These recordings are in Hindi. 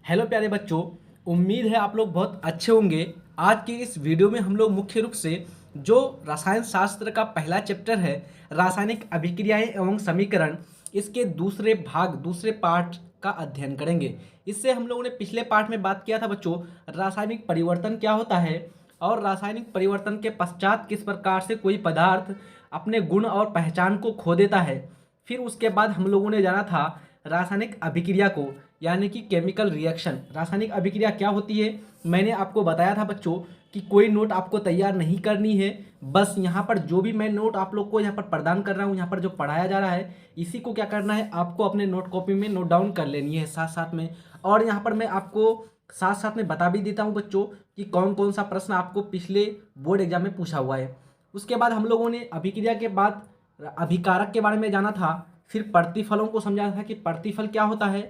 हेलो प्यारे बच्चों। उम्मीद है आप लोग बहुत अच्छे होंगे। आज की इस वीडियो में हम लोग मुख्य रूप से जो रसायन शास्त्र का पहला चैप्टर है, रासायनिक अभिक्रियाएं एवं समीकरण, इसके दूसरे भाग दूसरे पार्ट का अध्ययन करेंगे। इससे हम लोगों ने पिछले पार्ट में बात किया था बच्चों, रासायनिक परिवर्तन क्या होता है और रासायनिक परिवर्तन के पश्चात किस प्रकार से कोई पदार्थ अपने गुण और पहचान को खो देता है। फिर उसके बाद हम लोगों ने जाना था रासायनिक अभिक्रिया को, यानी कि केमिकल रिएक्शन। रासायनिक अभिक्रिया क्या होती है मैंने आपको बताया था बच्चों कि कोई नोट आपको तैयार नहीं करनी है। बस यहाँ पर जो भी मैं नोट आप लोग को यहाँ पर प्रदान कर रहा हूँ, यहाँ पर जो पढ़ाया जा रहा है, इसी को क्या करना है, आपको अपने नोट कॉपी में नोट डाउन कर लेनी है साथ साथ में। और यहाँ पर मैं आपको साथ साथ में बता भी देता हूँ बच्चों कि कौन कौन सा प्रश्न आपको पिछले बोर्ड एग्जाम में पूछा हुआ है। उसके बाद हम लोगों ने अभिक्रिया के बाद अभिकारक के बारे में जाना था, फिर प्रतिफलों को समझा था कि प्रतिफल क्या होता है।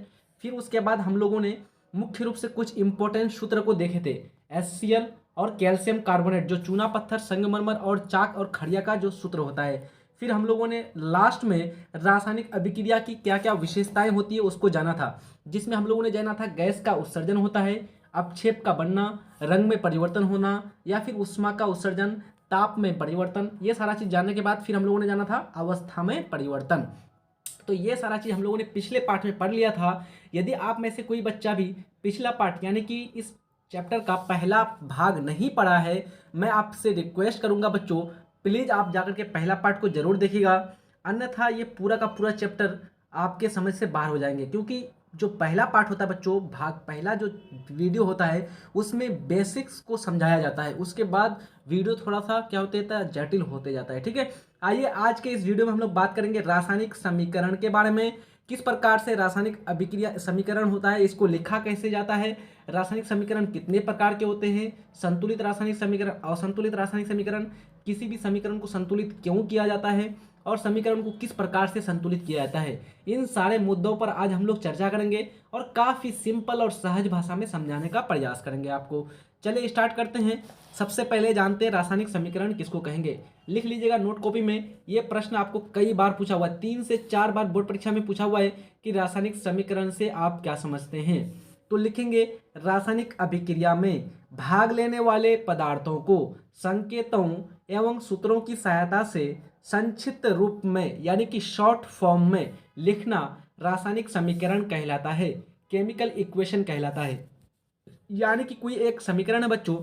फिर उसके बाद हम लोगों ने मुख्य रूप से कुछ इंपॉर्टेंट सूत्र को देखे थे, HCl और कैल्शियम कार्बोनेट, जो चूना पत्थर, संगमरमर और चाक और खड़िया का जो सूत्र होता है। फिर हम लोगों ने लास्ट में रासायनिक अभिक्रिया की क्या क्या विशेषताएं होती है उसको जाना था, जिसमें हम लोगों ने जाना था गैस का उत्सर्जन होता है, अपक्षेप का बनना, रंग में परिवर्तन होना या फिर ऊष्मा का उत्सर्जन, ताप में परिवर्तन। ये सारा चीज जानने के बाद फिर हम लोगों ने जाना था अवस्था में परिवर्तन। तो ये सारा चीज़ हम लोगों ने पिछले पार्ट में पढ़ लिया था। यदि आप में से कोई बच्चा भी पिछला पार्ट यानी कि इस चैप्टर का पहला भाग नहीं पढ़ा है, मैं आपसे रिक्वेस्ट करूंगा बच्चों, प्लीज़ आप जाकर के पहला पार्ट को जरूर देखिएगा, अन्यथा ये पूरा का पूरा चैप्टर आपके समझ से बाहर हो जाएंगे। क्योंकि जो पहला पार्ट होता है बच्चों, भाग पहला जो वीडियो होता है, उसमें बेसिक्स को समझाया जाता है, उसके बाद वीडियो थोड़ा सा क्या होते जाता है, जटिल होते जाता है। ठीक है, आइए आज के इस वीडियो में हम लोग बात करेंगे रासायनिक समीकरण के बारे में, किस प्रकार से रासायनिक अभिक्रिया समीकरण होता है, इसको लिखा कैसे जाता है, रासायनिक समीकरण कितने प्रकार के होते हैं, संतुलित रासायनिक समीकरण, असंतुलित रासायनिक समीकरण, किसी भी समीकरण को संतुलित क्यों किया जाता है और समीकरण को किस प्रकार से संतुलित किया जाता है। इन सारे मुद्दों पर आज हम लोग चर्चा करेंगे और काफ़ी सिंपल और सहज भाषा में समझाने का प्रयास करेंगे आपको। चलिए स्टार्ट करते हैं। सबसे पहले जानते हैं रासायनिक समीकरण किसको कहेंगे। लिख लीजिएगा नोट कॉपी में, ये प्रश्न आपको कई बार पूछा हुआ है, 3 से 4 बार बोर्ड परीक्षा में पूछा हुआ है कि रासायनिक समीकरण से आप क्या समझते हैं। तो लिखेंगे रासायनिक अभिक्रिया में भाग लेने वाले पदार्थों को संकेतों एवं सूत्रों की सहायता से संक्षिप्त रूप में यानी कि शॉर्ट फॉर्म में लिखना रासायनिक समीकरण कहलाता है, केमिकल इक्वेशन कहलाता है। यानी कि कोई एक समीकरण है बच्चों,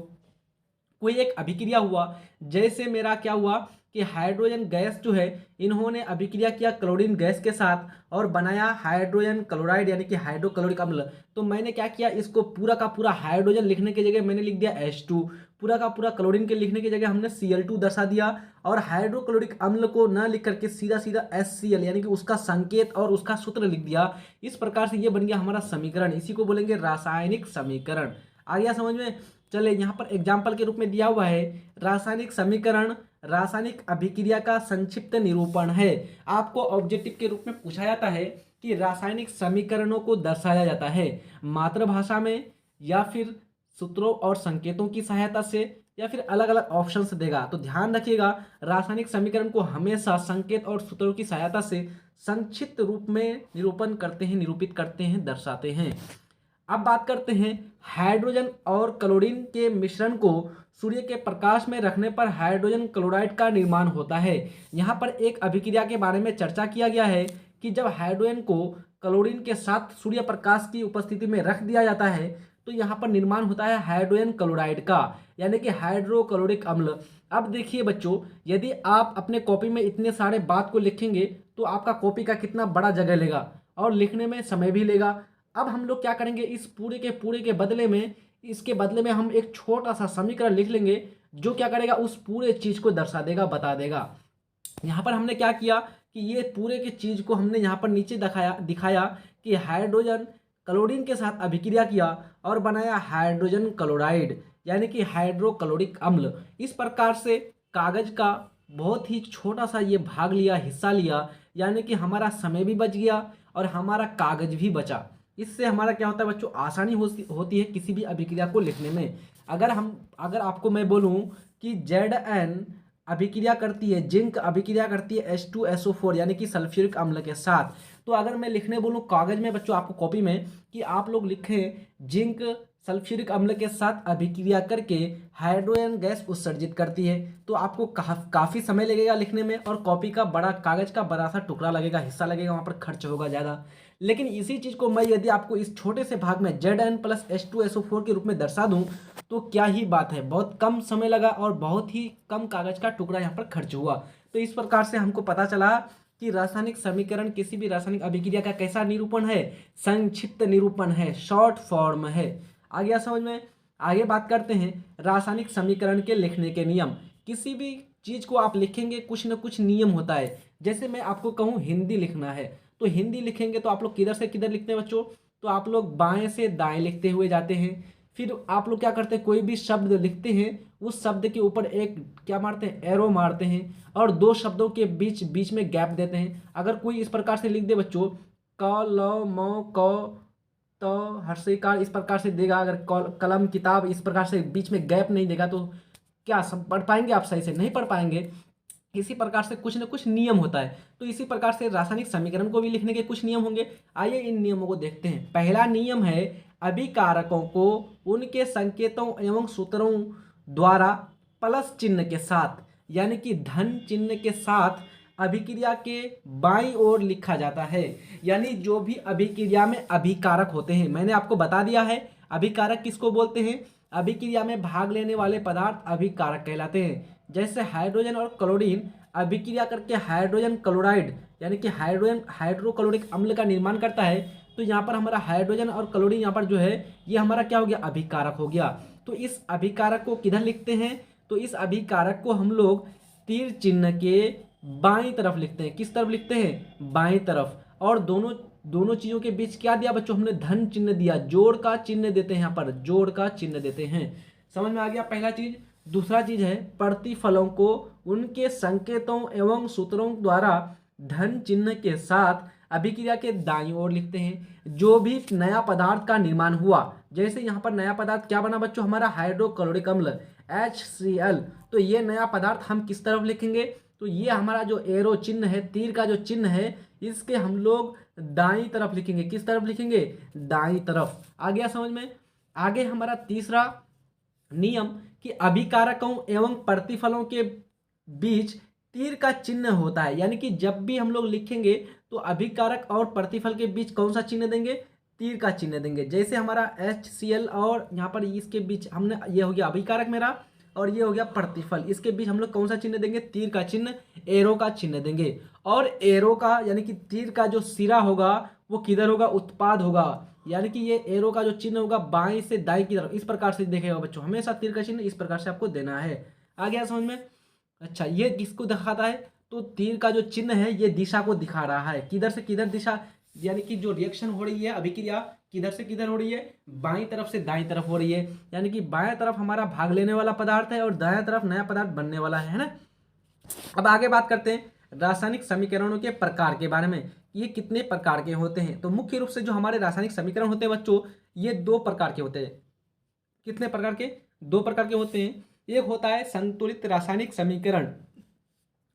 कोई एक अभिक्रिया हुआ, जैसे मेरा क्या हुआ कि हाइड्रोजन गैस जो है, इन्होंने अभिक्रिया किया क्लोरीन गैस के साथ और बनाया हाइड्रोजन क्लोराइड यानी कि हाइड्रोक्लोरिक अम्ल। तो मैंने क्या किया, इसको पूरा का पूरा हाइड्रोजन लिखने की जगह मैंने लिख दिया H2, पूरा का पूरा क्लोरीन के लिखने की जगह हमने Cl2 दर्शा दिया और हाइड्रोक्लोरिक अम्ल को न लिख करके सीधा सीधा HCl यानी कि उसका संकेत और उसका सूत्र लिख दिया। इस प्रकार से ये बन गया हमारा समीकरण, इसी को बोलेंगे रासायनिक समीकरण। आ गया समझ में। चले यहाँ पर एग्जाम्पल के रूप में दिया हुआ है, रासायनिक समीकरण रासायनिक अभिक्रिया का संक्षिप्त निरूपण है। आपको ऑब्जेक्टिव के रूप में पूछा जाता है कि रासायनिक समीकरणों को दर्शाया जाता है मातृभाषा में या फिर सूत्रों और संकेतों की सहायता से या फिर अलग अलग ऑप्शंस देगा। तो ध्यान रखिएगा, रासायनिक समीकरण को हमेशा संकेत और सूत्रों की सहायता से संक्षिप्त रूप में निरूपण करते हैं, निरूपित करते हैं, दर्शाते हैं। अब बात करते हैं हाइड्रोजन और क्लोरीन के मिश्रण को सूर्य के प्रकाश में रखने पर हाइड्रोजन क्लोराइड का निर्माण होता है। यहाँ पर एक अभिक्रिया के बारे में चर्चा किया गया है कि जब हाइड्रोजन को क्लोरीन के साथ सूर्य प्रकाश की उपस्थिति में रख दिया जाता है तो यहाँ पर निर्माण होता है हाइड्रोजन क्लोराइड का, यानी कि हाइड्रोक्लोरिक अम्ल। अब देखिए बच्चों, यदि आप अपने कॉपी में इतने सारे बात को लिखेंगे तो आपका कॉपी का कितना बड़ा जगह लेगा और लिखने में समय भी लेगा। अब हम लोग क्या करेंगे, इस पूरे के बदले में, इसके बदले में हम एक छोटा सा समीकरण लिख लेंगे जो क्या करेगा, उस पूरे चीज को दर्शा देगा, बता देगा। यहाँ पर हमने क्या किया कि ये पूरे की चीज को हमने यहाँ पर नीचे दिखाया कि हाइड्रोजन क्लोरीन के साथ अभिक्रिया किया और बनाया हाइड्रोजन क्लोराइड यानी कि हाइड्रोक्लोरिक अम्ल। इस प्रकार से कागज का बहुत ही छोटा सा ये भाग लिया, हिस्सा लिया, यानी कि हमारा समय भी बच गया और हमारा कागज भी बचा। इससे हमारा क्या होता है बच्चों, आसानी होती है किसी भी अभिक्रिया को लिखने में। अगर आपको मैं बोलूं कि Zn अभिक्रिया करती है, जिंक अभिक्रिया करती है H2SO4 यानी कि सल्फ्यूरिक अम्ल के साथ। तो अगर मैं लिखने बोलूँ कागज में बच्चों आपको कॉपी में कि आप लोग लिखें जिंक सल्फ्यूरिक अम्ल के साथ अभिक्रिया करके हाइड्रोजन गैस उत्सर्जित करती है, तो आपको काफ़ी समय लगेगा लिखने में और कॉपी का बड़ा कागज का बड़ा सा टुकड़ा लगेगा, हिस्सा लगेगा, वहाँ पर खर्च होगा ज़्यादा। लेकिन इसी चीज़ को मैं यदि आपको इस छोटे से भाग में Zn+H2SO4 के रूप में दर्शा दूँ तो क्या ही बात है, बहुत कम समय लगा और बहुत ही कम कागज का टुकड़ा यहाँ पर खर्च हुआ। तो इस प्रकार से हमको पता चला कि रासायनिक समीकरण किसी भी रासायनिक अभिक्रिया का कैसा निरूपण है, संक्षिप्त निरूपण है, शॉर्ट फॉर्म है। आ गया समझ में। आगे बात करते हैं रासायनिक समीकरण के लिखने के नियम। किसी भी चीज़ को आप लिखेंगे कुछ न कुछ नियम होता है। जैसे मैं आपको कहूँ हिंदी लिखना है तो हिंदी लिखेंगे तो आप लोग किधर से किधर लिखते हैं बच्चों, तो आप लोग बाएं से दाएं लिखते हुए जाते हैं। फिर आप लोग क्या करते हैं, कोई भी शब्द लिखते हैं उस शब्द के ऊपर एक क्या मारते हैं, एरो मारते हैं और दो शब्दों के बीच बीच में गैप देते हैं। अगर कोई इस प्रकार से लिख दे बच्चों क ल म क तो हर्षिकार इस प्रकार से देगा, अगर कलम किताब इस प्रकार से बीच में गैप नहीं देगा तो क्या सब पढ़ पाएंगे आप, सही से नहीं पढ़ पाएंगे। इसी प्रकार से कुछ न कुछ नियम होता है। तो इसी प्रकार से रासायनिक समीकरण को भी लिखने के कुछ नियम होंगे। आइए इन नियमों को देखते हैं। पहला नियम है अभिकारकों को उनके संकेतों एवं सूत्रों द्वारा प्लस चिन्ह के साथ यानी कि धन चिन्ह के साथ अभिक्रिया के बाईं ओर लिखा जाता है। यानी जो भी अभिक्रिया में अभिकारक होते हैं, मैंने आपको बता दिया है अभिकारक किसको बोलते हैं। अभिक्रिया में भाग लेने वाले पदार्थ अभिकारक कहलाते हैं। जैसे हाइड्रोजन और क्लोरीन अभिक्रिया करके हाइड्रोजन क्लोराइड यानी कि हाइड्रोक्लोरिक अम्ल का निर्माण करता है, तो यहाँ पर हमारा हाइड्रोजन और क्लोरीन यहाँ पर जो है ये हमारा क्या हो गया, अभिकारक हो गया। तो इस अभिकारक को किधर लिखते हैं, तो इस अभिकारक को हम लोग तीर चिन्ह के बाईं तरफ लिखते हैं। किस तरफ लिखते हैं, बाईं तरफ। और दोनों चीज़ों के बीच क्या दिया बच्चों, हमने धन चिन्ह दिया, जोड़ का चिन्ह देते हैं, यहाँ पर जोड़ का चिन्ह देते हैं। समझ में आ गया पहला चीज। दूसरा चीज है प्रतिफलों को उनके संकेतों एवं सूत्रों द्वारा धन चिन्ह के साथ अभिक्रिया के दाईं ओर लिखते हैं। जो भी नया पदार्थ का निर्माण हुआ, जैसे यहाँ पर नया पदार्थ क्या बना बच्चों, हमारा हाइड्रोक्लोरिक अम्ल HCl, तो ये नया पदार्थ हम किस तरफ लिखेंगे, तो ये हमारा जो एरो चिन्ह है, तीर का जो चिन्ह है, इसके हम लोग दाईं तरफ लिखेंगे। किस तरफ लिखेंगे, दाईं तरफ। आ गया समझ में। आगे हमारा तीसरा नियम कि अभिकारकों एवं प्रतिफलों के बीच तीर का चिन्ह होता है। यानी कि जब भी हम लोग लिखेंगे तो अभिकारक और प्रतिफल के बीच कौन सा चिन्ह देंगे, तीर का चिन्ह देंगे। जैसे हमारा HCl और यहाँ पर इसके बीच हमने, ये हो गया अभिकारक मेरा और ये हो गया प्रतिफल, इसके बीच हम लोग कौन सा चिन्ह देंगे, तीर का चिन्ह, एरो का चिन्ह देंगे। और एरो का यानी कि तीर का जो सिरा होगा वो किधर होगा, उत्पाद होगा। यानी कि ये एरो का जो चिन्ह होगा बाएं से दाएं की तरफ, इस प्रकार से देखेगा बच्चों, हमेशा तीर का चिन्ह इस प्रकार से आपको देना है। आ गया समझ में। अच्छा, ये किसको दिखाता है, तो तीर का जो चिन्ह है ये दिशा को दिखा रहा है, किधर से किधर दिशा, यानी कि जो रिएक्शन हो रही है अभिक्रिया किधर से किधर हो रही है, बाईं तरफ से दाईं तरफ हो रही है। यानी कि बाएं तरफ हमारा भाग लेने वाला पदार्थ है और दाएं तरफ नया पदार्थ बनने वाला है ना। अब आगे बात करते हैं रासायनिक समीकरणों के प्रकार के बारे में, ये कितने प्रकार के होते हैं। तो मुख्य रूप से जो हमारे रासायनिक समीकरण होते हैं बच्चों, ये दो प्रकार के होते हैं। कितने प्रकार के, दो प्रकार के होते हैं। एक होता है संतुलित रासायनिक समीकरण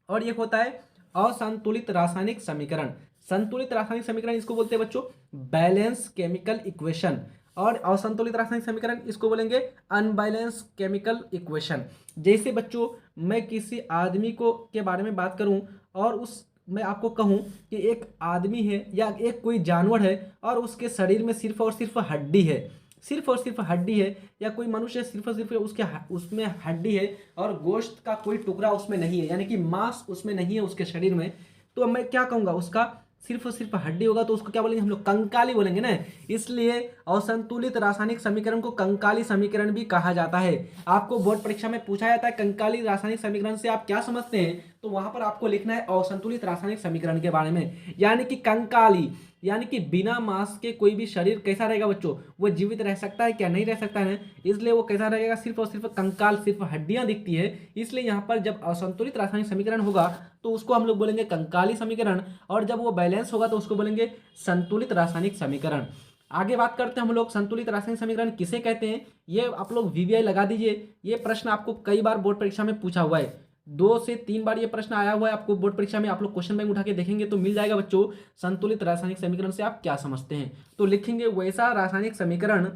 और एक होता है असंतुलित रासायनिक समीकरण। संतुलित रासायनिक समीकरण इसको बोलते हैं बच्चों बैलेंस केमिकल इक्वेशन, और असंतुलित रासायनिक समीकरण इसको बोलेंगे अनबैलेंस केमिकल इक्वेशन। जैसे बच्चों मैं किसी आदमी को के बारे में बात करूं और मैं आपको कहूं कि एक आदमी है या एक कोई जानवर है और उसके शरीर में सिर्फ और सिर्फ हड्डी है, सिर्फ और सिर्फ हड्डी है, या कोई मनुष्य सिर्फ और सिर्फ उसमें हड्डी है और गोश्त का कोई टुकड़ा उसमें नहीं है, यानी कि मांस उसमें नहीं है उसके शरीर में, तो मैं क्या कहूँगा, उसका सिर्फ और सिर्फ हड्डी होगा तो उसको क्या बोलेंगे हम लोग, कंकाली बोलेंगे ना। इसलिए असंतुलित रासायनिक समीकरण को कंकाली समीकरण भी कहा जाता है। आपको बोर्ड परीक्षा में पूछा जाता है कंकाली रासायनिक समीकरण से आप क्या समझते हैं, तो वहां पर आपको लिखना है असंतुलित रासायनिक समीकरण के बारे में। यानी कि कंकाली यानी कि बिना मांस के कोई भी शरीर कैसा रहेगा बच्चों, वो जीवित रह सकता है क्या, नहीं रह सकता है, इसलिए वो कैसा रहेगा, सिर्फ और सिर्फ कंकाल, सिर्फ हड्डियां दिखती है। इसलिए यहाँ पर जब असंतुलित रासायनिक समीकरण होगा तो उसको हम लोग बोलेंगे कंकाली समीकरण, और जब वो बैलेंस होगा तो उसको बोलेंगे संतुलित रासायनिक समीकरण। आगे बात करते हैं हम लोग संतुलित रासायनिक समीकरण किसे कहते हैं, ये आप लोग VVI लगा दीजिए, ये प्रश्न आपको कई बार बोर्ड परीक्षा में पूछा हुआ है। 2 से 3 बार ये प्रश्न आया हुआ है आपको बोर्ड परीक्षा में। आप लोग क्वेश्चन बैंक उठा के देखेंगे तो मिल जाएगा बच्चों, संतुलित रासायनिक समीकरण से आप क्या समझते हैं। तो लिखेंगे वैसा रासायनिक समीकरण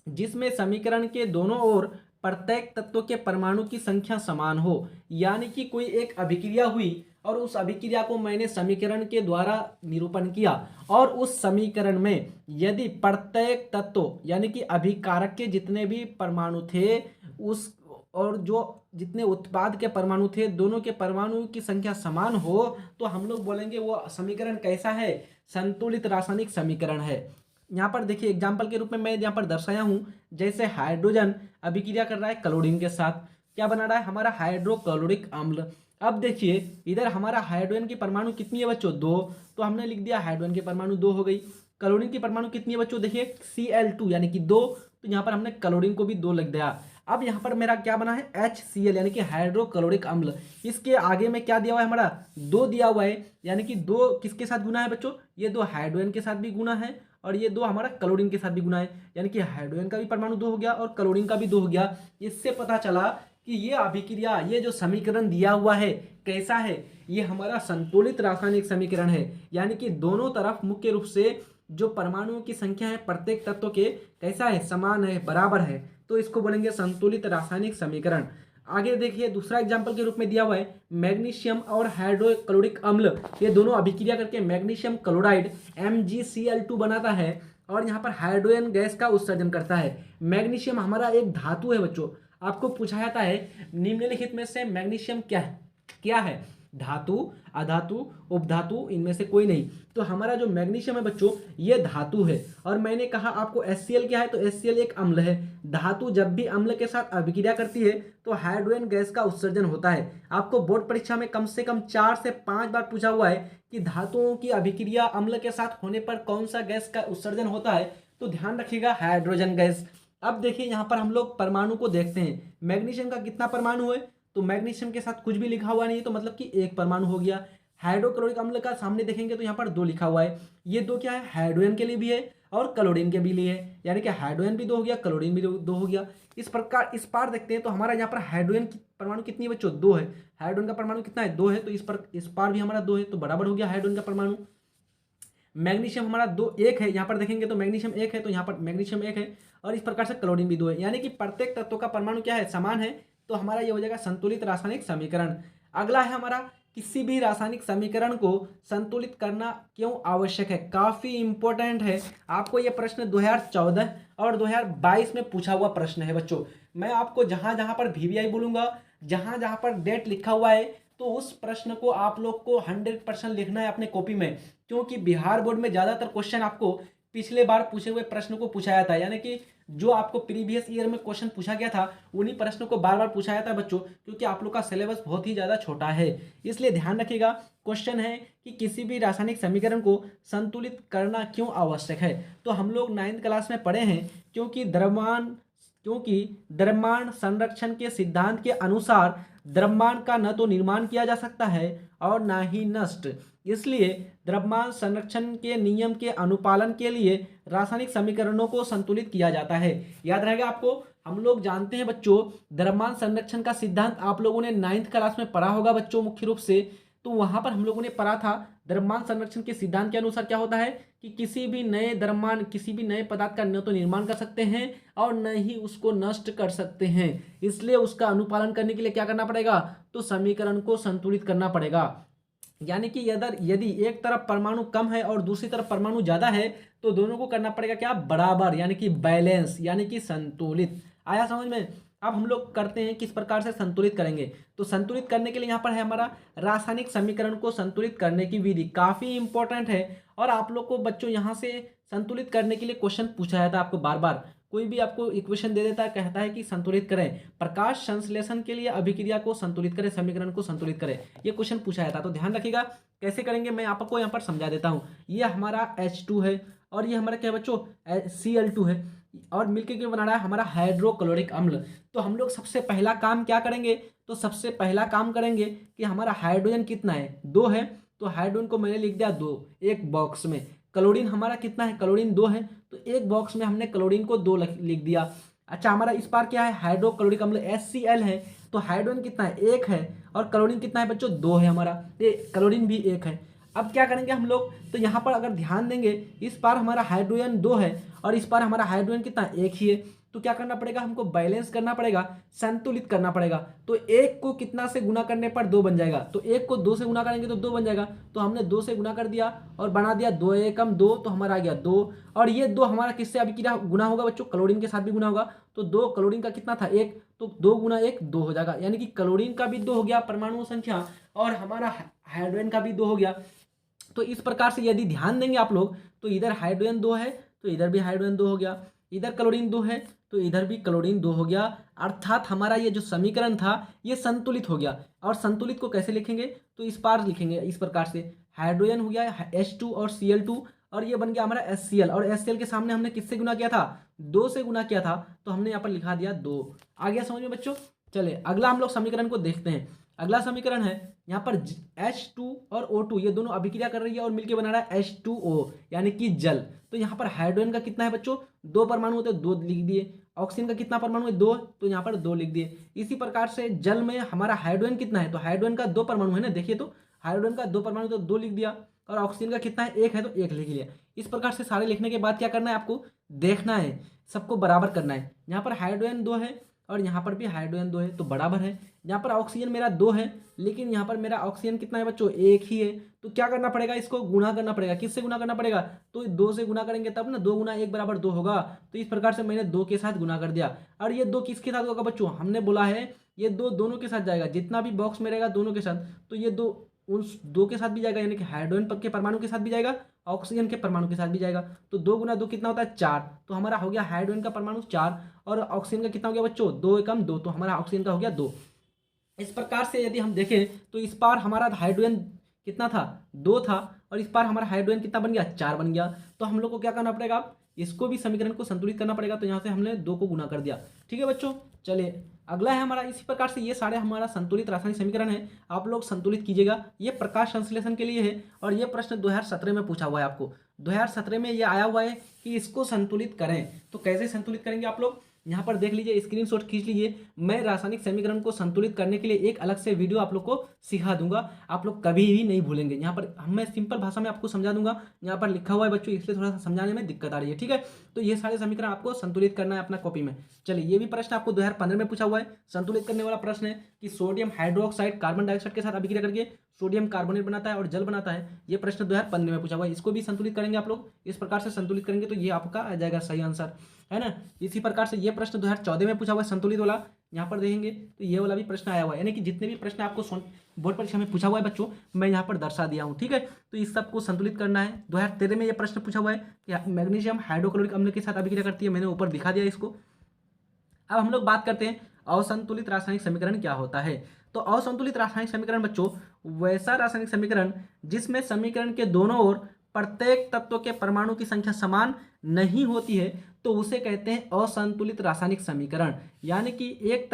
जिसमें समीकरण के दोनों ओर प्रत्येक तत्व के परमाणु की संख्या समान हो। यानी कि कोई एक अभिक्रिया हुई और उस अभिक्रिया को मैंने समीकरण के द्वारा निरूपण किया, और उस समीकरण में यदि प्रत्येक तत्व यानी कि अभिकारक के जितने भी परमाणु थे उस और जो जितने उत्पाद के परमाणु थे दोनों के परमाणु की संख्या समान हो, तो हम लोग बोलेंगे वो समीकरण कैसा है, संतुलित रासायनिक समीकरण है। यहाँ पर देखिए एग्जाम्पल के रूप में मैं यहाँ पर दर्शाया हूँ, जैसे हाइड्रोजन अभिक्रिया कर रहा है क्लोरीन के साथ, क्या बना रहा है हमारा हाइड्रोक्लोरिक अम्ल। अब देखिए इधर हमारा हाइड्रोजन की परमाणु कितनी है बच्चों, 2, तो हमने लिख दिया हाइड्रोजन की परमाणु 2 हो गई। क्लोरीन की परमाणु कितनी है बच्चों, देखिए Cl2 यानी कि 2, तो यहाँ पर हमने क्लोरीन को भी 2 लिख दिया। अब यहाँ पर मेरा क्या बना है HCl यानी कि हाइड्रोक्लोरिक अम्ल। इसके आगे में क्या दिया हुआ है हमारा 2 दिया हुआ है, यानी कि 2 किसके साथ गुना है बच्चों, ये 2 हाइड्रोजन के साथ भी गुना है और ये 2 हमारा क्लोरीन के साथ भी गुना है, यानी कि हाइड्रोजन का भी परमाणु 2 हो गया और क्लोरीन का भी 2 हो गया। इससे पता चला कि ये अभिक्रिया, ये जो समीकरण दिया हुआ है कैसा है, ये हमारा संतुलित रासायनिक समीकरण है। यानी कि दोनों तरफ मुख्य रूप से जो परमाणुओं की संख्या है प्रत्येक तत्व के कैसा है, समान है, बराबर है, तो इसको बोलेंगे संतुलित रासायनिक समीकरण। आगे देखिए दूसरा एग्जाम्पल के रूप में दिया हुआ है मैग्नीशियम और हाइड्रोक्लोरिक अम्ल, ये दोनों अभिक्रिया करके मैग्नीशियम क्लोराइड MgCl2 बनाता है और यहाँ पर हाइड्रोजन गैस का उत्सर्जन करता है। मैग्नीशियम हमारा एक धातु है बच्चों, आपको पूछा जाता है निम्नलिखित में से मैग्नीशियम क्या है, धातु, अधातु, उपधातु, इनमें से कोई नहीं। तो हमारा जो मैग्नीशियम है बच्चों ये धातु है, और मैंने कहा आपको HCl क्या है, तो HCl एक अम्ल है। धातु जब भी अम्ल के साथ अभिक्रिया करती है तो हाइड्रोजन गैस का उत्सर्जन होता है। आपको बोर्ड परीक्षा में कम से कम 4 से 5 बार पूछा हुआ है कि धातुओं की अभिक्रिया अम्ल के साथ होने पर कौन सा गैस का उत्सर्जन होता है, तो ध्यान रखिएगा हाइड्रोजन गैस। अब देखिए यहाँ पर हम लोग परमाणु को देखते हैं, मैग्नीशियम का कितना परमाणु है, तो मैग्नीशियम के साथ कुछ भी लिखा हुआ नहीं है, तो मतलब कि एक परमाणु हो गया। हाइड्रोक्लोरिक अम्ल का सामने देखेंगे तो यहाँ पर 2 लिखा हुआ है, ये 2 क्या है, हाइड्रोजन के लिए भी है और क्लोरीन के भी लिए है, यानी कि हाइड्रोजन भी 2 हो गया, क्लोरीन भी 2 हो गया। इस प्रकार इस पार देखते हैं तो हमारा यहाँ पर हाइड्रोजन की परमाणु कितनी है बच्चों, 2 है। हाइड्रोजन का परमाणु कितना है, 2 है, तो इस पार भी हमारा 2 है, तो बराबर हो गया हाइड्रोजन का परमाणु। मैग्नीशियम हमारा 1 है, यहाँ पर देखेंगे तो मैग्नीशियम 1 है, तो यहाँ पर मैग्नीशियम 1 है, और इस प्रकार से क्लोरीन भी 2 है, यानी कि प्रत्येक तत्व का परमाणु क्या है, समान है। तो हमारा ये हो जाएगा संतुलित रासायनिक समीकरण। अगला है हमारा किसी भी रासायनिक समीकरण को संतुलित करना क्यों आवश्यक है, काफी इंपॉर्टेंट है। आपको ये प्रश्न 2014 और 2022 में पूछा हुआ प्रश्न है बच्चों। मैं आपको जहां जहां पर VVI बोलूंगा, जहां जहां पर डेट लिखा हुआ है, तो उस प्रश्न को आप लोग को 100% लिखना है अपने कॉपी में, क्योंकि बिहार बोर्ड में ज़्यादातर क्वेश्चन आपको पिछले बार पूछे हुए प्रश्न को पूछा जाता है, यानी कि जो आपको प्रीवियस ईयर में क्वेश्चन पूछा गया था उन्हीं प्रश्नों को बार बार पूछा जाता है बच्चों, क्योंकि आप लोग का सिलेबस बहुत ही ज़्यादा छोटा है। इसलिए ध्यान रखिएगा, क्वेश्चन है कि किसी भी रासायनिक समीकरण को संतुलित करना क्यों आवश्यक है। तो हम लोग 9th क्लास में पढ़े हैं, क्योंकि द्रव्यमान संरक्षण के सिद्धांत के अनुसार द्रव्यमान का न तो निर्माण किया जा सकता है और न ही नष्ट, इसलिए द्रव्यमान संरक्षण के नियम के अनुपालन के लिए रासायनिक समीकरणों को संतुलित किया जाता है। याद रहेगा आपको, हम लोग जानते हैं बच्चों द्रव्यमान संरक्षण का सिद्धांत आप लोगों ने 9th क्लास में पढ़ा होगा बच्चों मुख्य रूप से। तो वहां पर हम लोगों ने पढ़ा था द्रव्यमान संरक्षण के सिद्धांत के अनुसार क्या होता है कि किसी भी नए द्रव्यमान, किसी भी नए पदार्थ का न तो निर्माण कर सकते हैं और न ही उसको नष्ट कर सकते हैं, इसलिए उसका अनुपालन करने के लिए क्या करना पड़ेगा, तो समीकरण को संतुलित करना पड़ेगा। यानी कि यदि एक तरफ परमाणु कम है और दूसरी तरफ परमाणु ज्यादा है, तो दोनों को करना पड़ेगा क्या, बराबर, यानी कि बैलेंस, यानी कि संतुलित। आया समझ में। अब हम लोग करते हैं किस प्रकार से संतुलित करेंगे। तो संतुलित करने के लिए यहाँ पर है हमारा रासायनिक समीकरण को संतुलित करने की विधि, काफी इंपॉर्टेंट है। और आप लोग को बच्चों यहाँ से संतुलित करने के लिए क्वेश्चन पूछा जाता है आपको बार बार, कोई भी आपको इक्वेशन दे देता है, कहता है कि संतुलित करें, प्रकाश संश्लेषण के लिए अभिक्रिया को संतुलित करें, समीकरण को संतुलित करें, ये क्वेश्चन पूछा जाता है। तो ध्यान रखिएगा कैसे करेंगे, मैं आपको यहाँ पर समझा देता हूँ। ये हमारा H2 है और ये हमारा क्या बच्चों Cl2 है, और मिलकर क्यों बना रहा है हमारा हाइड्रोक्लोरिक अम्ल। तो हम लोग सबसे पहला काम क्या करेंगे, तो सबसे पहला काम करेंगे कि हमारा हाइड्रोजन कितना है, 2 है, तो हाइड्रोजन को मैंने लिख दिया 2 एक बॉक्स में। क्लोरीन हमारा कितना है, क्लोरीन 2 है, तो एक बॉक्स में हमने क्लोरीन को 2 लिख दिया। अच्छा, हमारा इस पार क्या है, हाइड्रोक्लोरिक अम्ल HCl है, तो हाइड्रोजन कितना है, 1 है, और क्लोरीन कितना है बच्चों, 2 है हमारा, ये क्लोरीन भी 1 है। अब क्या करेंगे हम लोग, तो यहाँ पर अगर ध्यान देंगे इस बार हमारा हाइड्रोजन 2 है और इस बार हमारा हाइड्रोजन कितना, 1 ही है। तो क्या करना पड़ेगा हमको, बैलेंस करना पड़ेगा, संतुलित करना पड़ेगा। तो 1 को कितना से गुना करने पर 2 बन जाएगा, तो 1 को 2 से गुना करेंगे तो 2 बन जाएगा। तो हमने 2 से गुना कर दिया और बना दिया 2 एकम 2, तो हमारा आ गया 2। और ये 2 हमारा किससे अभिक्रिया गुना होगा बच्चों, क्लोरीन के साथ भी गुना होगा। तो 2 क्लोरीन का कितना था, 1, तो 2 गुना 1 2 हो जाएगा, यानी कि क्लोरीन का भी 2 हो गया परमाणु संख्या और हमारा हाइड्रोजन का भी 2 हो गया। तो इस प्रकार से यदि ध्यान देंगे आप लोग, तो इधर हाइड्रोजन 2 है तो इधर भी हाइड्रोजन 2 हो गया, इधर क्लोरीन 2 है तो इधर भी क्लोरीन 2 हो गया। अर्थात हमारा ये जो समीकरण था ये संतुलित हो गया। और संतुलित को कैसे लिखेंगे, तो इस बार लिखेंगे इस प्रकार से, हाइड्रोजन हो गया H2 और Cl2 और ये बन गया हमारा HCl, और HCl के सामने हमने किससे गुना किया था, 2 से गुना किया था, तो हमने यहाँ पर लिखा दिया 2। आ गया समझ में बच्चों। चले अगला हम लोग समीकरण को देखते हैं। अगला समीकरण है यहाँ पर H2 और O2 ये दोनों अभिक्रिया कर रही है और मिलकर बना रहा है H2O यानी कि जल। तो यहाँ पर हाइड्रोजन का कितना है बच्चों, 2 परमाणु होते हैं, 2 लिख दिए। ऑक्सीजन का कितना परमाणु है, 2, तो यहाँ पर 2 लिख दिए। इसी प्रकार से जल में हमारा हाइड्रोजन कितना है, तो हाइड्रोजन का 2 परमाणु है ना, देखिए तो हाइड्रोजन का 2 परमाणु तो 2 लिख दिया, और ऑक्सीजन का कितना है, 1 है तो 1 लिख लिया। इस प्रकार से सारे लिखने के बाद क्या करना है आपको, देखना है, सबको बराबर करना है। यहाँ पर हाइड्रोजन 2 है और यहाँ पर भी हाइड्रोजन 2 है तो बराबर है। यहाँ पर ऑक्सीजन मेरा 2 है लेकिन यहाँ पर मेरा ऑक्सीजन कितना है बच्चों, 1 ही है। तो क्या करना पड़ेगा, इसको गुणा करना पड़ेगा। किससे गुणा करना पड़ेगा, तो 2 से गुणा करेंगे तब ना, 2 गुना 1 बराबर 2 होगा। तो इस प्रकार से मैंने 2 के साथ गुणा कर दिया। और ये 2 किसके साथ होगा बच्चों, हमने बोला है ये 2 दोनों के साथ जाएगा, जितना भी बॉक्स में रहेगा दोनों के साथ। तो ये 2 उन 2 के साथ भी जाएगा, यानी कि हाइड्रोजन के परमाणु के साथ भी जाएगा, ऑक्सीजन के परमाणु के साथ भी जाएगा। तो 2 गुना 2 कितना होता है, 4। तो हमारा हो गया हाइड्रोजन का परमाणु 4 और ऑक्सीजन का कितना हो गया बच्चों, 2 एकम 2, तो हमारा ऑक्सीजन का हो गया 2। इस प्रकार से यदि हम देखें तो इस बार हमारा हाइड्रोजन कितना था, 2 था, और इस बार हमारा हाइड्रोजन कितना बन गया, 4 बन गया। तो हम लोग को क्या करना पड़ेगा, इसको भी समीकरण को संतुलित करना पड़ेगा। तो यहाँ से हमने 2 को गुना कर दिया। ठीक है बच्चों, चलिए अगला है हमारा। इसी प्रकार से ये सारे हमारा संतुलित रासायनिक समीकरण है, आप लोग संतुलित कीजिएगा। ये प्रकाश संश्लेषण के लिए है और ये प्रश्न 2017 में पूछा हुआ है आपको। 2017 में ये आया हुआ है कि इसको संतुलित करें। तो कैसे संतुलित करेंगे आप लोग, यहाँ पर देख लीजिए, स्क्रीनशॉट खींच लीजिए। मैं रासायनिक समीकरण को संतुलित करने के लिए एक अलग से वीडियो आप लोग को सिखा दूंगा, आप लोग कभी भी नहीं भूलेंगे। यहाँ पर मैं सिंपल भाषा में आपको समझा दूंगा, यहाँ पर लिखा हुआ है बच्चों, इसलिए थोड़ा सा समझाने में दिक्कत आ रही है। ठीक है, तो ये सारे समीकरण आपको संतुलित करना है अपना कॉपी में। चलिए, ये भी प्रश्न आपको 2015 में पूछा हुआ है। संतुलित करने वाला प्रश्न है कि सोडियम हाइड्रोक्साइड कार्बन डाइऑक्साइड के साथ अभिक्रिया करके सोडियम कार्बोनेट बनाता है और जल बनाता है। ये प्रश्न 2015 में पूछा हुआ है। इसको भी संतुलित करेंगे आप लोग, इस प्रकार से संतुलित करेंगे तो ये आपका आ जाएगा सही आंसर, है ना। इसी प्रकार से ये प्रश्न 2014 में पूछा हुआ है संतुलित वाला, यहाँ पर देखेंगे तो ये वाला भी प्रश्न आया हुआ है। यानी कि जितने भी प्रश्न आपको बोर्ड परीक्षा में पूछा हुआ है बच्चों, मैं यहाँ पर दर्शा दिया हूँ। ठीक है, तो इस सबको संतुलित करना है। 2013 में ये प्रश्न पूछा हुआ है कि मैग्नीशियम हाइड्रोक्लोरिक अम्ल के साथ अभिक्रिया करती है, मैंने ऊपर दिखा दिया इसको। अब हम लोग बात करते हैं असंतुलित रासायनिक समीकरण क्या होता है। तो असंतुलित रासायनिक समीकरण बच्चों वैसा रासायनिक समीकरण जिसमें समीकरण के दोनों ओर प्रत्येक तत्व के परमाणु की संख्या समान नहीं होती है, तो उसे कहते हैं असंतुलित रासायनिक समीकरण। यानी कि एक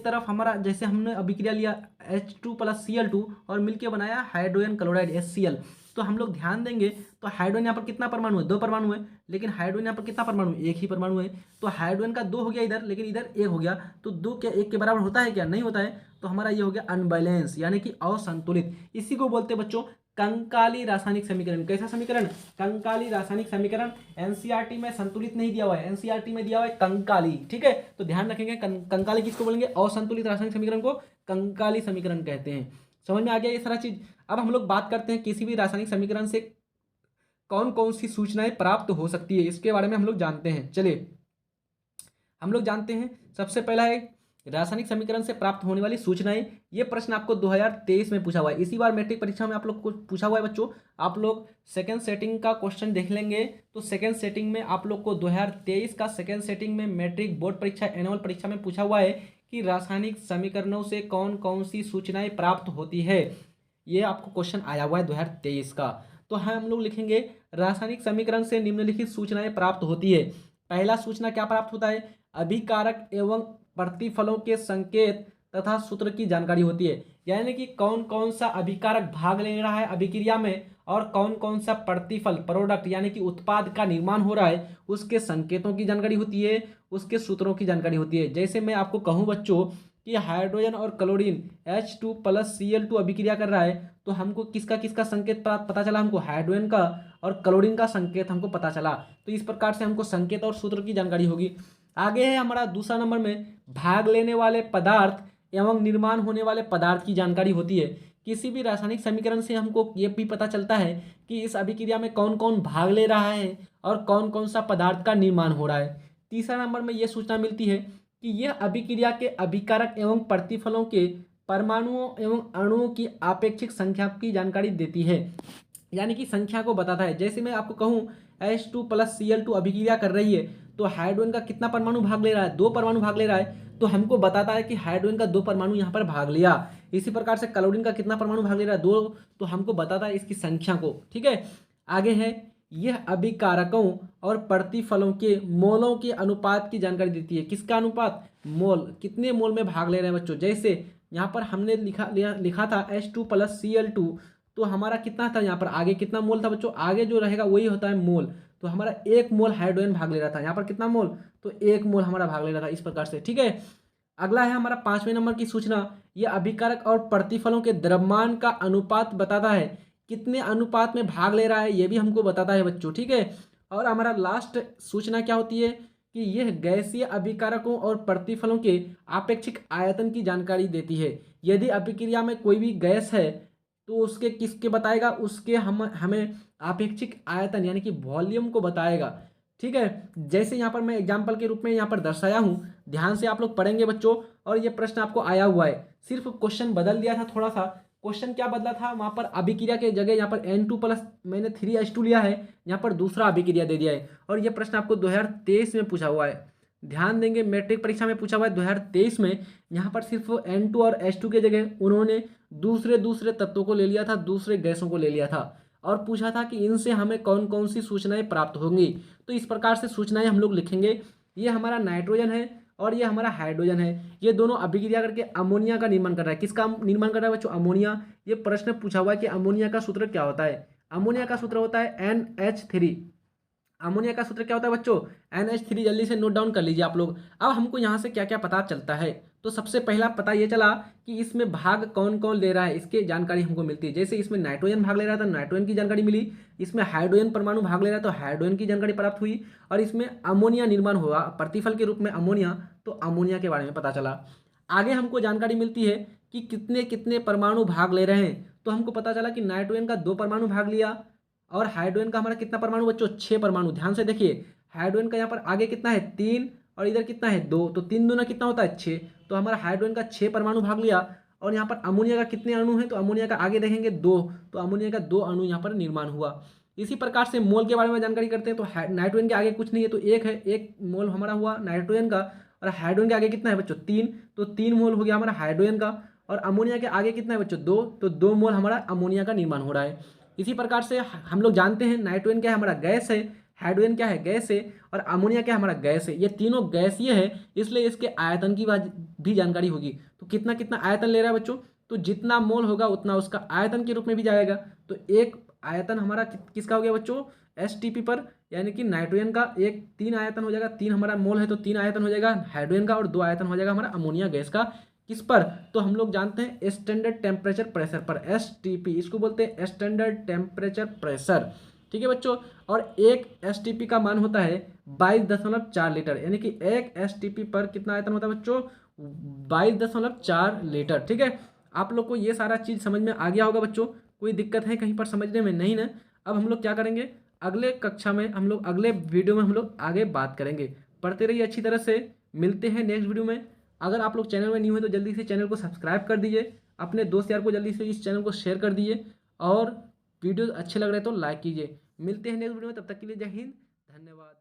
तरफ हमारा, जैसे हमने अभिक्रिया लिया H2 + Cl2 और मिलके बनाया हाइड्रोजन क्लोराइड HCl। तो हम लोग ध्यान देंगे तो हाइड्रोजन यहाँ पर कितना परमाणु है, 2 परमाणु है, लेकिन हाइड्रोजन यहाँ पर कितना परमाणु, 1 ही परमाणु है। तो हाइड्रोजन का 2 हो गया इधर, लेकिन इधर 1 हो गया। तो 2 क्या 1 के बराबर होता है क्या, नहीं होता है। तो हमारा ये हो गया अनबैलेंस, यानी कि असंतुलित। इसी को बोलते हैं बच्चों कंकाली रासायनिक समीकरण। कैसा समीकरण, कंकाली रासायनिक समीकरण। एनसीईआरटी में संतुलित नहीं दिया हुआ है, एनसीईआरटी में दिया हुआ है कंकाली। ठीक है, तो ध्यान रखेंगे कंकाली किसको बोलेंगे, असंतुलित रासायनिक समीकरण को कंकाली समीकरण कहते हैं। समझ में आ गया ये सारा चीज। अब हम लोग बात करते हैं किसी भी रासायनिक समीकरण से कौन कौन सी सूचनाएं प्राप्त हो सकती है, इसके बारे में हम लोग जानते हैं। चलिए हम लोग जानते हैं, सबसे पहला है रासायनिक समीकरण से प्राप्त होने वाली सूचनाएं। ये प्रश्न आपको 2023 में पूछा हुआ है। इसी बार मैट्रिक परीक्षा में आप लोग को पूछा हुआ है बच्चों। आप लोग सेकंड सेटिंग का क्वेश्चन देख लेंगे तो सेकंड सेटिंग में आप लोग को 2023 का सेकंड सेटिंग में मैट्रिक बोर्ड परीक्षा एनुअल परीक्षा में पूछा हुआ है कि रासायनिक समीकरणों से कौन कौन सी सूचनाएं प्राप्त होती है। ये आपको क्वेश्चन आया हुआ है 2023 का। तो हम लोग लिखेंगे रासायनिक समीकरण से निम्नलिखित सूचनाएं प्राप्त होती है। पहला सूचना क्या प्राप्त होता है, अभिकारक एवं प्रतिफलों के संकेत तथा सूत्र की जानकारी होती है। यानी कि कौन कौन सा अभिकारक भाग ले रहा है अभिक्रिया में और कौन कौन सा प्रतिफल प्रोडक्ट यानी कि उत्पाद का निर्माण हो रहा है, उसके संकेतों की जानकारी होती है, उसके सूत्रों की जानकारी होती है। जैसे मैं आपको कहूं बच्चों कि हाइड्रोजन और क्लोरीन H2+Cl2 अभिक्रिया कर रहा है, तो हमको किसका किसका संकेत पता चला, हमको हाइड्रोजन का और क्लोरीन का संकेत हमको पता चला। तो इस प्रकार से हमको संकेत और सूत्र की जानकारी होगी। आगे है हमारा दूसरा नंबर में भाग लेने वाले पदार्थ एवं निर्माण होने वाले पदार्थ की जानकारी होती है। किसी भी रासायनिक समीकरण से हमको ये भी पता चलता है कि इस अभिक्रिया में कौन कौन भाग ले रहा है और कौन कौन सा पदार्थ का निर्माण हो रहा है। तीसरा नंबर में ये सूचना मिलती है कि यह अभिक्रिया के अभिकारक एवं प्रतिफलों के परमाणुओं एवं अणुओं की आपेक्षिक संख्या की जानकारी देती है, यानी कि संख्या को बताता है। जैसे मैं आपको कहूँ H2+Cl2 अभिक्रिया कर रही है, तो हाइड्रोजन का कितना परमाणु भाग ले रहा है, 2 परमाणु भाग ले रहा है, तो हमको बताता है कि हाइड्रोजन का 2 परमाणु यहाँ पर भाग लिया। इसी प्रकार से क्लोरीन का कितना परमाणु भाग ले रहा है, 2, तो हमको बताता है इसकी संख्या को। ठीक है, आगे है यह अभिकारकों और प्रतिफलों के मोलों के अनुपात की जानकारी देती है। किसका अनुपात, मोल, कितने मोल में भाग ले रहे हैं बच्चों। जैसे यहाँ पर हमने लिखा था H2+Cl2, तो हमारा कितना था, यहाँ पर आगे कितना मोल था बच्चों, आगे जो रहेगा वही होता है मोल। तो हमारा 1 मोल हाइड्रोजन भाग ले रहा था, यहाँ पर कितना मोल, तो 1 मोल हमारा भाग ले रहा था, इस प्रकार से। ठीक है, अगला है हमारा 5वें नंबर की सूचना। यह अभिकारक और प्रतिफलों के द्रव्यमान का अनुपात बताता है, कितने अनुपात में भाग ले रहा है ये भी हमको बताता है बच्चों। ठीक है, और हमारा लास्ट सूचना क्या होती है कि यह गैसीय अभिकारकों और प्रतिफलों के आपेक्षिक आयतन की जानकारी देती है। यदि अभिक्रिया में कोई भी गैस है तो उसके किसके बताएगा, उसके हमें आपेक्षिक आयतन यानी कि वॉल्यूम को बताएगा। ठीक है, जैसे यहाँ पर मैं एग्जाम्पल के रूप में यहाँ पर दर्शाया हूँ, ध्यान से आप लोग पढ़ेंगे बच्चों। और ये प्रश्न आपको आया हुआ है, सिर्फ क्वेश्चन बदल दिया था थोड़ा सा। क्वेश्चन क्या बदला था, वहाँ पर अभिक्रिया के जगह यहाँ पर N2+ मैंने 3H2 लिया है, यहाँ पर दूसरा अभिक्रिया दे दिया है। और ये प्रश्न आपको 2023 में पूछा हुआ है, ध्यान देंगे, मैट्रिक परीक्षा में पूछा हुआ है 2023 में। यहाँ पर सिर्फ N2 और H2 के जगह उन्होंने दूसरे तत्वों को ले लिया था, दूसरे गैसों को ले लिया था, और पूछा था कि इनसे हमें कौन कौन सी सूचनाएं प्राप्त होंगी। तो इस प्रकार से सूचनाएं हम लोग लिखेंगे। ये हमारा नाइट्रोजन है और ये हमारा हाइड्रोजन है, ये दोनों अभिक्रिया करके अमोनिया का निर्माण कर रहा है। किसका निर्माण कर रहा है बच्चों, अमोनिया। ये प्रश्न पूछा हुआ है कि अमोनिया का सूत्र क्या होता है। अमोनिया का सूत्र होता है NH3। अमोनिया का सूत्र क्या होता है बच्चों, NH3। जल्दी से नोट डाउन कर लीजिए आप लोग। अब हमको यहाँ से क्या क्या पता चलता है, तो सबसे पहला पता ये चला कि इसमें भाग कौन कौन ले रहा है, इसके जानकारी हमको मिलती है। जैसे इसमें नाइट्रोजन भाग ले रहा था, नाइट्रोजन की जानकारी मिली। इसमें हाइड्रोजन परमाणु भाग ले रहा है, तो हाइड्रोजन की जानकारी प्राप्त हुई। और इसमें अमोनिया निर्माण हुआ प्रतिफल के रूप में अमोनिया, तो अमोनिया के बारे में पता चला। आगे हमको जानकारी मिलती है कि कितने कितने परमाणु भाग ले रहे हैं, तो हमको पता चला कि नाइट्रोजन का 2 परमाणु भाग लिया, और हाइड्रोजन का हमारा कितना परमाणु बच्चों, 6 परमाणु। ध्यान से देखिए, हाइड्रोजन का यहाँ पर आगे कितना है, 3, और इधर कितना है, 2, तो 3 दूना कितना होता है, 6। तो हमारा हाइड्रोजन का 6 परमाणु भाग लिया। और यहाँ पर अमोनिया का कितने अणु हैं, तो अमोनिया का आगे देखेंगे 2, तो अमोनिया का 2 अणु यहाँ पर निर्माण हुआ। इसी प्रकार से मोल के बारे में जानकारी करते हैं, तो नाइट्रोजन के आगे कुछ नहीं है, तो 1 है, 1 मोल हमारा हुआ नाइट्रोजन का। और हाइड्रोजन के आगे कितना है बच्चों, 3, तो 3 मोल हो गया हमारा हाइड्रोजन का। और अमोनिया के आगे कितना है बच्चों, 2, तो 2 मोल हमारा अमोनिया का निर्माण हो रहा है। इसी प्रकार से हम लोग जानते हैं नाइट्रोजन क्या है, हमारा गैस है, हाइड्रोजन क्या है, गैस है, और अमोनिया क्या है, हमारा गैस है। ये तीनों गैसीय है, इसलिए इसके आयतन की भी जानकारी होगी। तो कितना कितना आयतन ले रहा है बच्चों, तो जितना मोल होगा उतना उसका आयतन के रूप में भी जाएगा। तो एक आयतन हमारा किसका हो गया बच्चों, STP पर, यानी कि नाइट्रोजन का 3 आयतन हो जाएगा। 3 हमारा मोल है तो 3 आयतन हो जाएगा हाइड्रोजन का, और 2 आयतन हो जाएगा हमारा अमोनिया गैस का। किस पर, तो हम लोग जानते हैं स्टैंडर्ड टेम्परेचर प्रेशर पर, STP, इसको बोलते हैं स्टैंडर्ड टेम्परेचर प्रेशर। ठीक है बच्चों, और एक STP का मान होता है 22.4 लीटर, यानी कि एक STP पर कितना आयतन होता है बच्चों, 22.4 लीटर। ठीक है, आप लोग को ये सारा चीज़ समझ में आ गया होगा बच्चों, कोई दिक्कत है कहीं पर समझने में, नहीं ना। अब हम लोग क्या करेंगे, अगले कक्षा में हम लोग, अगले वीडियो में हम लोग आगे बात करेंगे। पढ़ते रहिए अच्छी तरह से, मिलते हैं नेक्स्ट वीडियो में। अगर आप लोग चैनल में न्यू हैं तो जल्दी से चैनल को सब्सक्राइब कर दीजिए, अपने दोस्त यार को जल्दी से इस चैनल को शेयर कर दीजिए, और वीडियो अच्छे लग रहे हैं तो लाइक कीजिए। मिलते हैं नेक्स्ट वीडियो में, तब तक के लिए जय हिंद, धन्यवाद।